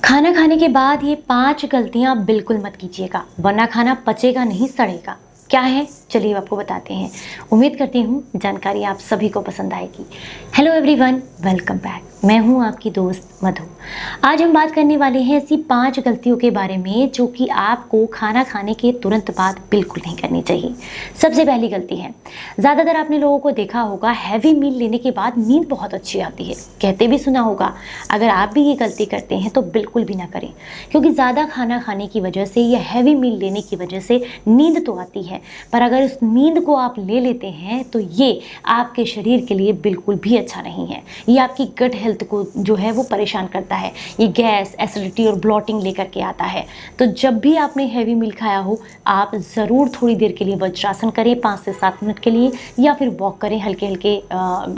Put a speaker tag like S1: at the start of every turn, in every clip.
S1: खाना खाने के बाद ये 5 गलतियां बिल्कुल मत कीजिएगा, वरना खाना पचेगा नहीं, सड़ेगा। क्या है, चलिए आपको बताते हैं। उम्मीद करती हूँ जानकारी आप सभी को पसंद आएगी। Hello everyone, welcome back. मैं हूँ आपकी दोस्त मधु। आज हम बात करने वाले हैं ऐसी 5 गलतियों के बारे में जो कि आपको खाना खाने के तुरंत बाद बिल्कुल नहीं करनी चाहिए। सबसे पहली गलती है, ज़्यादातर आपने लोगों को देखा होगा हैवी मील लेने के बाद नींद बहुत अच्छी आती है। कहते भी सुना होगा। अगर आप भी ये गलती करते हैं तो बिल्कुल भी ना करें, क्योंकि ज़्यादा खाना खाने की वजह से या हैवी मील लेने की वजह से नींद तो आती है, पर अगर उस नींद को आप ले लेते हैं तो ये आपके शरीर के लिए बिल्कुल भी अच्छा नहीं है। ये आपकी गट हेल्थ को जो है वो परेशान करता है। ये गैस, एसिडिटी और ब्लॉटिंग लेकर के आता है। तो जब भी आपने हैवी मील खाया हो, आप ज़रूर थोड़ी देर के लिए वज्रासन करें, 5 से 7 मिनट के लिए, या फिर वॉक करें हल्के हल्के।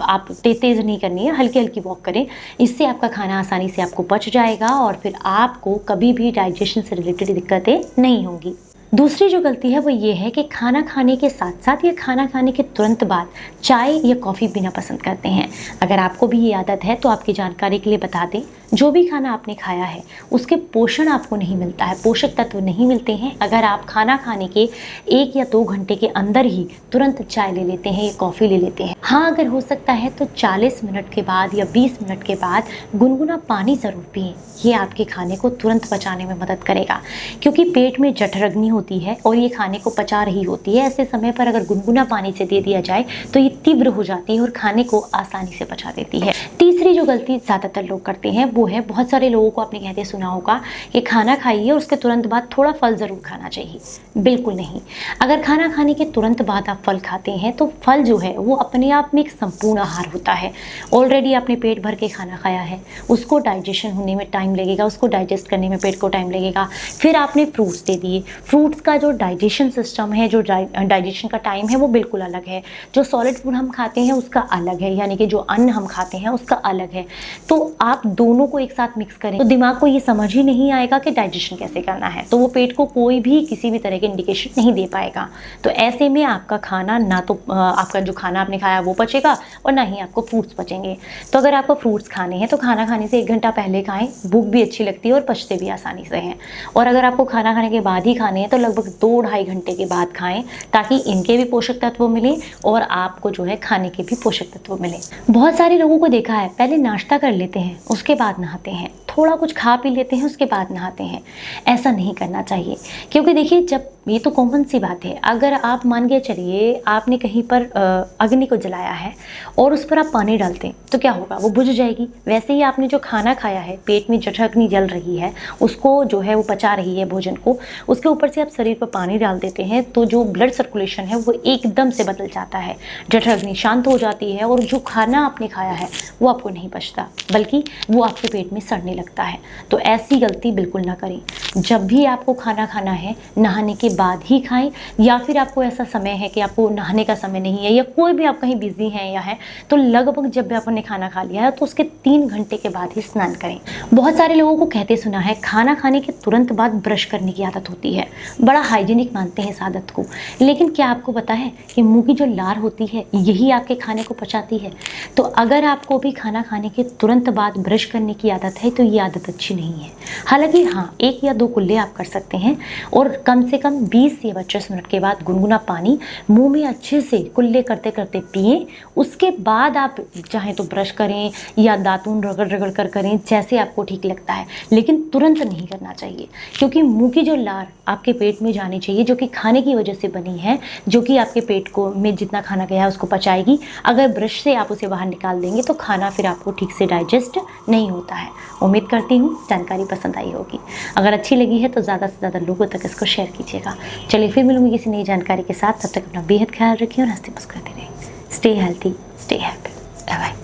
S1: आप तेज़ नहीं करनी है, हल्की हल्की वॉक करें। इससे आपका खाना आसानी से आपको पच जाएगा और फिर आपको कभी भी डाइजेशन से रिलेटेड दिक्कतें नहीं होंगी। दूसरी जो गलती है वो ये है कि खाना खाने के साथ साथ या खाना खाने के तुरंत बाद चाय या कॉफ़ी पीना पसंद करते हैं। अगर आपको भी ये आदत है तो आपकी जानकारी के लिए बता दें, जो भी खाना आपने खाया है उसके पोषण आपको नहीं मिलता है, पोषक तत्व नहीं मिलते हैं अगर आप खाना खाने के 1 या 2 घंटे के अंदर ही तुरंत चाय ले लेते हैं या कॉफ़ी ले लेते हैं। हाँ, अगर हो सकता है तो 40 मिनट के बाद या 20 मिनट के बाद गुनगुना पानी ज़रूर पिएं। ये आपके खाने को तुरंत पचाने में मदद करेगा, क्योंकि पेट में जठरग्नि होती है और ये खाने को पचा रही होती है। ऐसे समय पर अगर गुनगुना पानी से दे दिया जाए तो ये तीव्र हो जाती है और खाने को आसानी से पचा देती है। तीसरी जो गलती ज़्यादातर लोग करते हैं वो है, बहुत सारे लोगों को आपने कहते सुना होगा कि खाना खाइए और उसके तुरंत बाद थोड़ा फल ज़रूर खाना चाहिए। बिल्कुल नहीं। अगर खाना खाने के तुरंत बाद आप फल खाते हैं तो फल जो है वो अपने आप में एक संपूर्ण आहार होता है। ऑलरेडी आपने पेट भर के खाना खाया है, उसको डाइजेशन होने में टाइम लगेगा, उसको डाइजेस्ट करने में पेट को टाइम लगेगा। फिर आपने फ्रूट्स दे दिए। फ्रूट्स का जो डाइजेशन सिस्टम है, जो डाइजेशन का टाइम है वो बिल्कुल अलग है। जो सॉलिड फूड हम खाते हैं उसका अलग है, यानी कि जो अन्न हम खाते हैं उसका अलग है। तो आप दोनों को एक साथ मिक्स करें तो दिमाग को ये समझ ही नहीं आएगा कि डाइजेशन कैसे करना है, तो वो पेट को कोई भी किसी भी तरह के इंडिकेशन नहीं दे पाएगा। तो ऐसे में आपका खाना ना तो आपका जो खाना आपने खाया वो पचेगा और ना ही आपको फ्रूट्स पचेंगे। तो अगर आपको फ्रूट्स खाने हैं तो खाना खाने से 1 घंटा पहले खाएं, भूख भी अच्छी लगती है और पचते भी आसानी से हैं। और अगर आपको खाना खाने के बाद ही खाने हैं तो लगभग 2-2.5 घंटे के बाद खाएं, ताकि इनके भी पोषक तत्व मिलें और आपको जो है खाने के भी पोषक तत्व मिलें। बहुत सारे लोगों को देखा है, पहले नाश्ता कर लेते हैं उसके बाद नहाते हैं, थोड़ा कुछ खा पी लेते हैं उसके बाद नहाते हैं। ऐसा नहीं करना चाहिए, क्योंकि देखिए, जब ये तो कॉमन सी बात है, अगर आप मान के चलिए आपने कहीं पर अग्नि को जलाया है और उस पर आप पानी डालते हैं तो क्या होगा, वो बुझ जाएगी। वैसे ही आपने जो खाना खाया है, पेट में जठरग्नि जल रही है, उसको जो है वो पचा रही है भोजन को, उसके ऊपर से आप शरीर पर पानी डाल देते हैं तो जो ब्लड सर्कुलेशन है वो एकदम से बदल जाता है, जठरग्नि शांत हो जाती है और जो खाना आपने खाया है वो आपको नहीं पचता, बल्कि वो आपके पेट में सड़ने लगता है। तो ऐसी गलती बिल्कुल ना करें। जब भी आपको खाना खाना है, नहाने के बाद ही खाएं, या फिर आपको ऐसा समय है कि आपको नहाने का समय नहीं है या कोई भी आप कहीं बिजी हैं या है, तो लगभग जब भी आपने खाना खा लिया है तो उसके 3 घंटे के बाद ही स्नान करें। बहुत सारे लोगों को कहते सुना है खाना खाने के तुरंत बाद ब्रश करने की आदत होती है, बड़ा हाइजीनिक मानते हैं इस आदत को। लेकिन क्या आपको पता है कि मुंह की जो लार होती है यही आपके खाने को पचाती है। तो अगर आपको भी खाना खाने के तुरंत बाद ब्रश करने की आदत है तो ये आदत अच्छी नहीं है। हालांकि हाँ, 1 या 2 कुल्ले आप कर सकते हैं और कम से कम 20 या 25 मिनट के बाद गुनगुना पानी मुंह में अच्छे से कुल्ले करते करते पिएं। उसके बाद आप चाहें तो ब्रश करें या दातून रगड़ रगड़ कर करें, जैसे आपको ठीक लगता है, लेकिन तुरंत नहीं करना चाहिए, क्योंकि मुंह की जो लार आपके पेट में जानी चाहिए, जो कि खाने की वजह से बनी है, जो कि आपके पेट को में जितना खाना गया है उसको पचाएगी। अगर ब्रश से आप उसे बाहर निकाल देंगे तो खाना फिर आपको ठीक से डाइजेस्ट नहीं होता है। उम्मीद करती हूँ जानकारी पसंद आई होगी। अगर अच्छी लगी है तो ज़्यादा से ज़्यादा लोगों तक इसको शेयर कीजिएगा। चलिए फिर मिलूंगी किसी नई जानकारी के साथ। तब तक अपना बेहद ख्याल रखिए और हंसते मुस्कुराते रहिए। Stay healthy, stay happy. Bye bye.